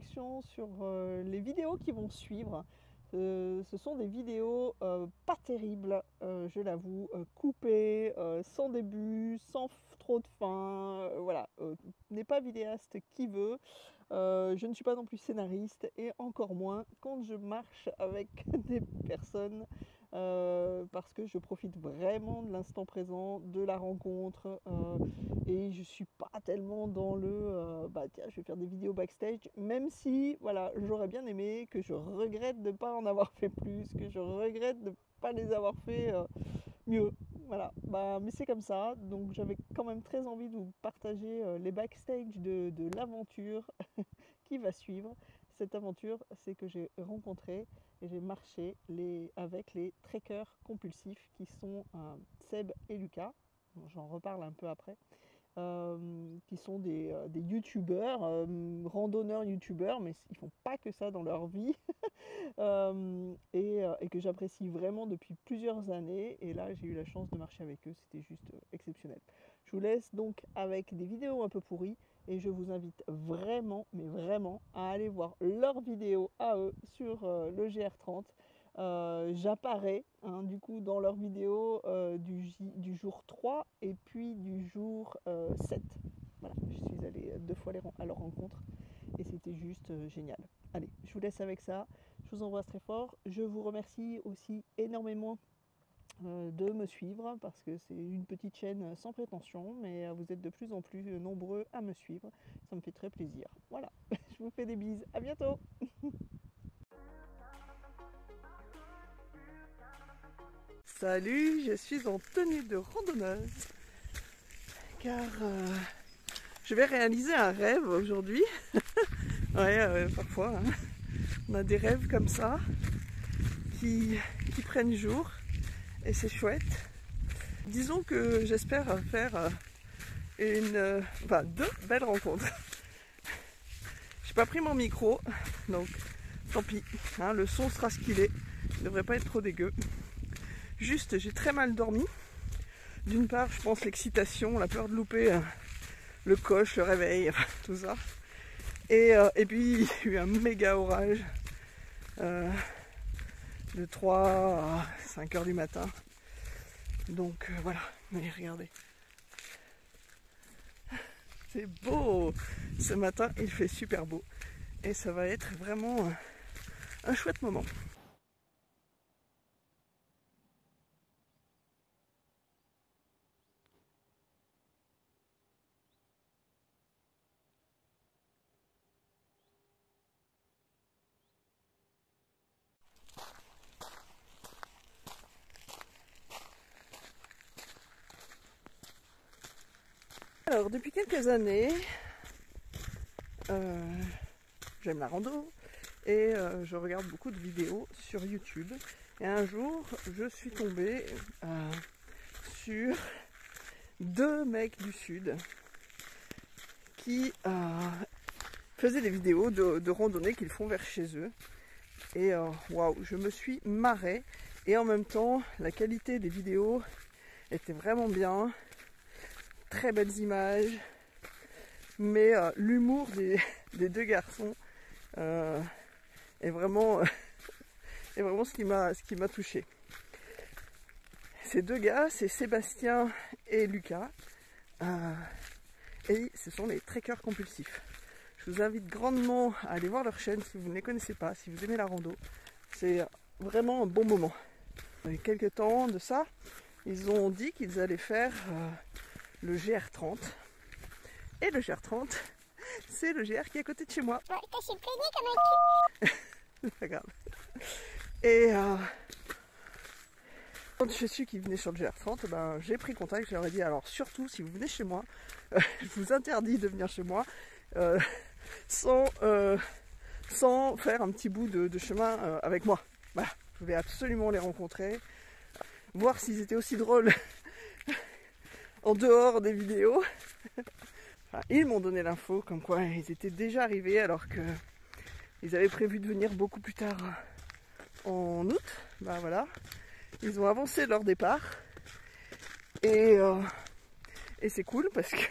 réflexion sur les vidéos qui vont suivre. Ce sont des vidéos pas terribles, je l'avoue, coupées, sans début, sans trop de fin, voilà. N'est pas vidéaste qui veut. Je ne suis pas non plus scénariste et encore moins quand je marche avec des personnes parce que je profite vraiment de l'instant présent, de la rencontre et je suis pas tellement dans le bah tiens je vais faire des vidéos backstage, même si voilà j'aurais bien aimé, que je regrette de ne pas en avoir fait plus, que je regrette de ne pas les avoir fait mieux. Voilà, bah, mais c'est comme ça, donc j'avais quand même très envie de vous partager les backstage de l'aventure qui va suivre. Cette aventure, c'est que j'ai rencontré et j'ai marché avec les trekkers compulsifs qui sont Seb et Lucas. J'en reparle un peu après. Qui sont des youtubeurs, randonneurs youtubeurs, mais ils font pas que ça dans leur vie, et que j'apprécie vraiment depuis plusieurs années. Et là, j'ai eu la chance de marcher avec eux, c'était juste exceptionnel. Je vous laisse donc avec des vidéos un peu pourries, et je vous invite vraiment, mais vraiment, à aller voir leurs vidéos à eux sur le GR30. J'apparais du coup dans leurs vidéos du jour 3 et puis du jour 7. Voilà, je suis allée 2 fois à leur rencontre et c'était juste génial. Allez, je vous laisse avec ça, je vous embrasse très fort. Je vous remercie aussi énormément de me suivre parce que c'est une petite chaîne sans prétention, mais vous êtes de plus en plus nombreux à me suivre, ça me fait très plaisir. Voilà, je vous fais des bises, à bientôt. Salut, je suis en tenue de randonneuse car je vais réaliser un rêve aujourd'hui. Ouais, parfois hein, on a des rêves comme ça qui prennent jour et c'est chouette. Disons que j'espère faire deux belles rencontres. J'ai pas pris mon micro, donc tant pis, hein, le son sera ce qu'il est, il devrait pas être trop dégueu. Juste, j'ai très mal dormi. D'une part, je pense l'excitation, la peur de louper le coche, le réveil, enfin, tout ça. Et puis, il y a eu un méga orage de 3 à 5 heures du matin. Donc voilà, mais regardez. C'est beau. Ce matin, il fait super beau. Et ça va être vraiment un chouette moment. Alors, depuis quelques années, j'aime la rando et je regarde beaucoup de vidéos sur YouTube. Et un jour, je suis tombée sur 2 mecs du Sud qui faisaient des vidéos de randonnée qu'ils font vers chez eux. Et waouh, je me suis marrée. Et en même temps, la qualité des vidéos était vraiment bien. Très belles images, mais l'humour des 2 garçons est vraiment ce qui m'a touché. Ces 2 gars, c'est Sébastien et Lucas, et ce sont les trekkers compulsifs. Je vous invite grandement à aller voir leur chaîne si vous ne les connaissez pas, si vous aimez la rando. C'est vraiment un bon moment. Il y a quelques temps de ça, ils ont dit qu'ils allaient faire le GR30. Et le GR30, c'est le GR qui est à côté de chez moi. Ouais, je suis prévenue comme un cul. C'est pas grave. Et quand j'ai su qu'ils venaient sur le GR30, ben, j'ai pris contact, je leur ai dit alors surtout si vous venez chez moi, je vous interdis de venir chez moi sans faire un petit bout de chemin avec moi. Voilà, je voulais absolument les rencontrer, voir s'ils étaient aussi drôles en dehors des vidéos. Enfin, ils m'ont donné l'info comme quoi ils étaient déjà arrivés alors que ils avaient prévu de venir beaucoup plus tard en août. Ben voilà, ils ont avancé leur départ et c'est cool parce que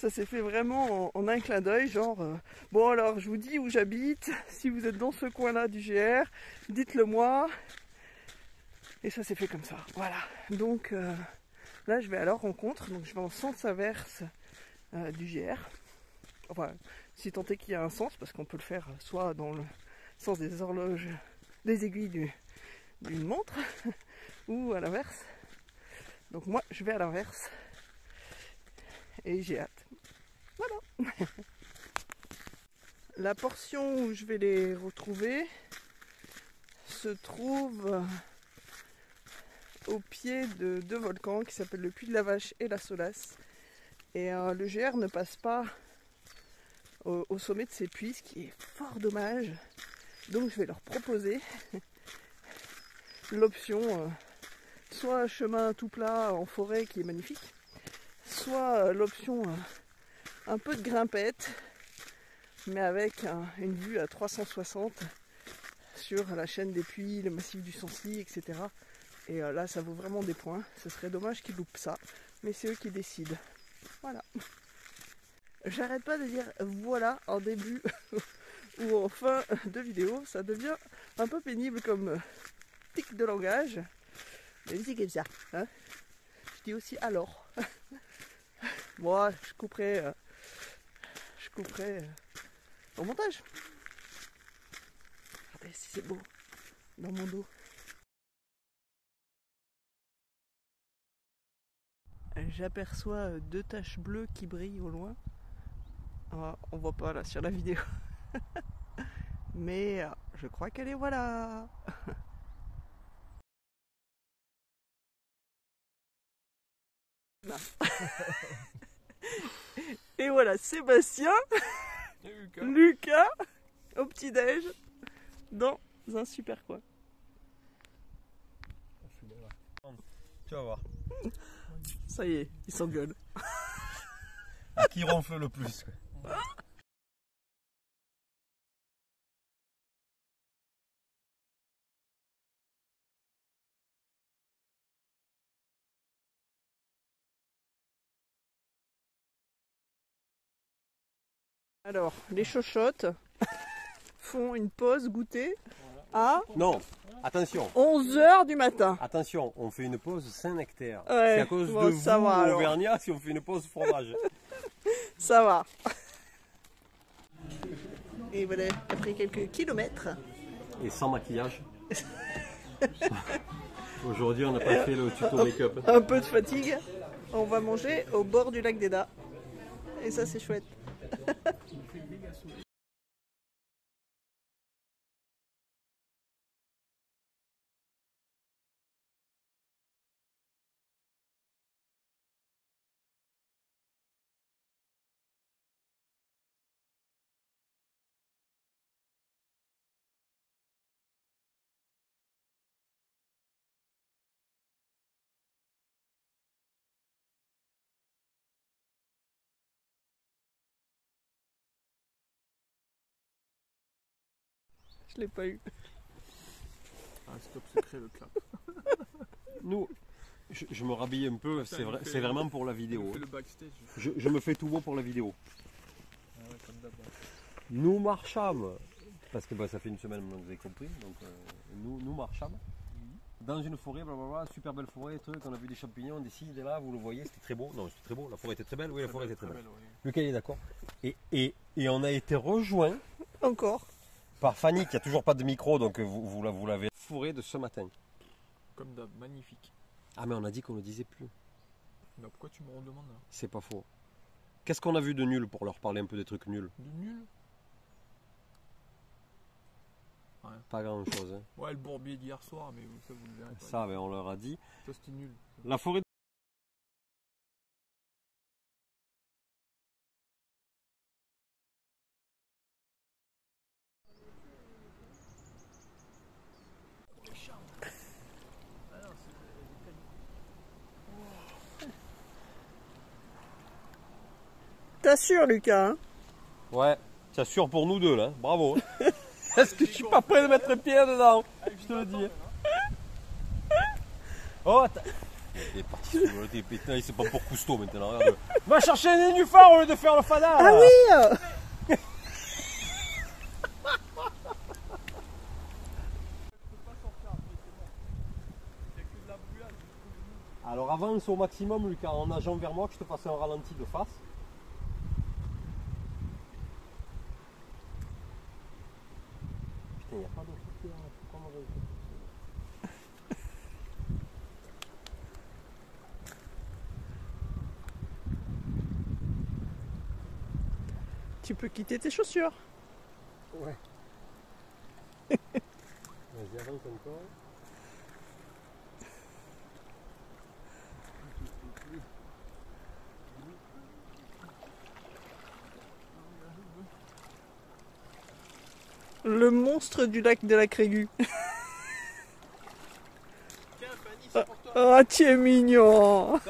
Ça s'est fait vraiment en un clin d'œil, genre bon alors je vous dis où j'habite, si vous êtes dans ce coin-là du GR, dites-le moi. Et ça s'est fait comme ça, voilà. Donc là je vais à leur rencontre, donc je vais en sens inverse du GR. Enfin, si tant est qu'il y a un sens, parce qu'on peut le faire soit dans le sens des horloges, des aiguilles d'une montre, ou à l'inverse. Donc moi je vais à l'inverse. Et j'ai hâte. Voilà. La portion où je vais les retrouver se trouve au pied de deux volcans qui s'appellent le Puy de la Vache et la Solace. Et le GR ne passe pas au sommet de ces puits, ce qui est fort dommage. Donc je vais leur proposer l'option soit chemin tout plat en forêt qui est magnifique, soit l'option un peu de grimpette, mais avec une vue à 360 sur la chaîne des Puys, le massif du Sancy, etc. Et là, ça vaut vraiment des points. Ce serait dommage qu'ils loupent ça, mais c'est eux qui décident. Voilà. J'arrête pas de dire voilà en début ou en fin de vidéo. Ça devient un peu pénible comme tic de langage. Mais c'est comme ça. Hein, je dis aussi alors. Moi, je couperai au montage. Regardez si c'est beau dans mon dos. J'aperçois deux taches bleues qui brillent au loin. On voit pas là sur la vidéo. Mais je crois qu'elle est voilà. Et voilà Sébastien, Lucas au petit-déj dans un super coin. Tu vas voir. Ça y est, ils s'engueulent. Qui ronfle le plus? Alors, les chochottes font une pause goûter à Non, attention. 11 h du matin. Attention, on fait une pause Saint-Nectaire. Ouais, C'est à cause bon, de ça vous, va, alors. Auvergnat, si on fait une pause fromage. Ça va. Et voilà, après quelques kilomètres. Et sans maquillage. Aujourd'hui, on n'a pas fait le tuto make-up. Un peu de fatigue. On va manger au bord du lac d'Eda. Et ça, c'est chouette. Je l'ai pas eu. Ah, stop secret le clap. Nous, je me rhabille un peu, c'est vraiment pour la vidéo. On fait le backstage. Je me fais tout beau pour la vidéo. Ah ouais, comme d'hab. Nous marchâmes, parce que bah, ça fait une semaine, vous avez compris, donc nous marchâmes dans une forêt, blablabla, super belle forêt, truc, on a vu des champignons, des ci, des là, vous le voyez, c'était très beau. Non, c'était très beau, la forêt était très belle, oui, la forêt était très belle. Ouais. Lucas il est d'accord. Et on a été rejoint Encore. par Fanny qui a toujours pas de micro, donc vous l'avez. Forêt de ce matin. Comme d'hab, magnifique. Ah mais on a dit qu'on ne le disait plus. Bah pourquoi tu me redemandes là? C'est pas faux. Qu'est-ce qu'on a vu de nul pour leur parler un peu des trucs nuls? De nul? Ouais. Pas grand chose. Hein. Ouais, le bourbier d'hier soir, mais ça vous le verrez pas. Ça, ben, on leur a dit. Ça c'était nul. La forêt. T'assures, Lucas, hein? Ouais, c'est sûr pour nous deux là, bravo. Est-ce que je suis pas prêt de mettre le pied dedans? Je te le dis. Oh, Il est parti sur le thé, putain, il c'est pas pour Cousteau maintenant. Regarde. Va chercher les nénuphars au lieu de faire le fada. Ah oui Alors avance au maximum Lucas en nageant vers moi que je te fasse un ralenti de face. Putain, il n'y a pas d'autre côté là, faut prendre un- Tu peux quitter tes chaussures. Ouais. Vas-y, avance encore. Le monstre du lac de la Crégu. Tiens, Fanny, c'est pour toi. Ah, tu es mignon.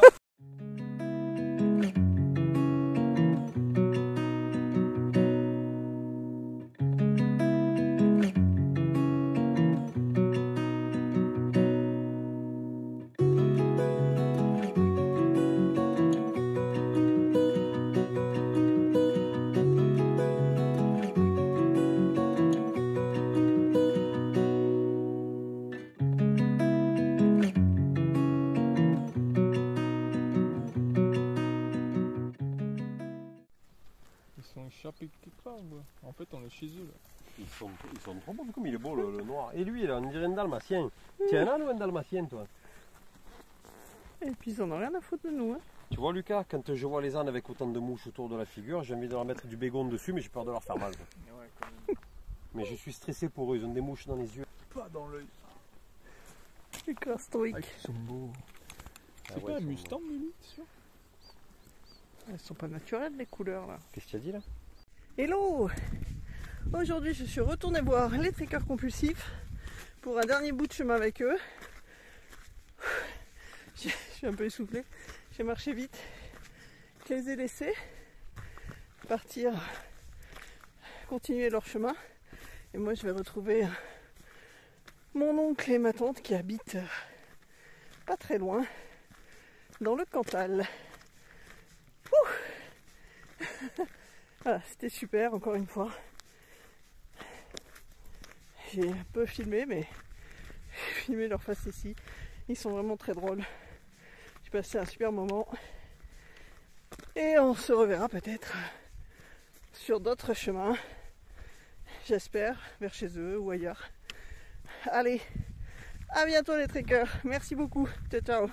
Ils sont échappés quelque part ou quoi? En fait, on est chez eux là. Ils sont trop beaux, comme il est beau le noir. Et lui, là, on dirait un dalmatien. Tu es un âne ou un dalmatien, toi? Et puis ils en ont rien à foutre de nous. Hein. Tu vois, Lucas, quand je vois les ânes avec autant de mouches autour de la figure, j'ai envie de leur mettre du bégon dessus, mais j'ai peur de leur faire mal. Quoi. Ouais, quand même. Mais je suis stressé pour eux, ils ont des mouches dans les yeux. Pas dans l'œil. Super stoïque. Ah, ils sont beaux. Ah C'est ouais, pas un ils sont Mustang, Lily, c'est sûr? Elles sont pas naturelles les couleurs là. Qu'est-ce que tu as dit là? Hello! Aujourd'hui je suis retournée voir les trekkers compulsifs pour un dernier bout de chemin avec eux. Je suis un peu essoufflée. J'ai marché vite. Je les ai laissés partir, continuer leur chemin. Et moi je vais retrouver mon oncle et ma tante qui habitent pas très loin, dans le Cantal. Voilà, c'était super encore une fois. J'ai un peu filmé, mais j'ai filmé leur face ici. Ils sont vraiment très drôles. J'ai passé un super moment. Et on se reverra peut-être sur d'autres chemins. J'espère, vers chez eux ou ailleurs. Allez, à bientôt les trekkers. Merci beaucoup. Ciao, ciao.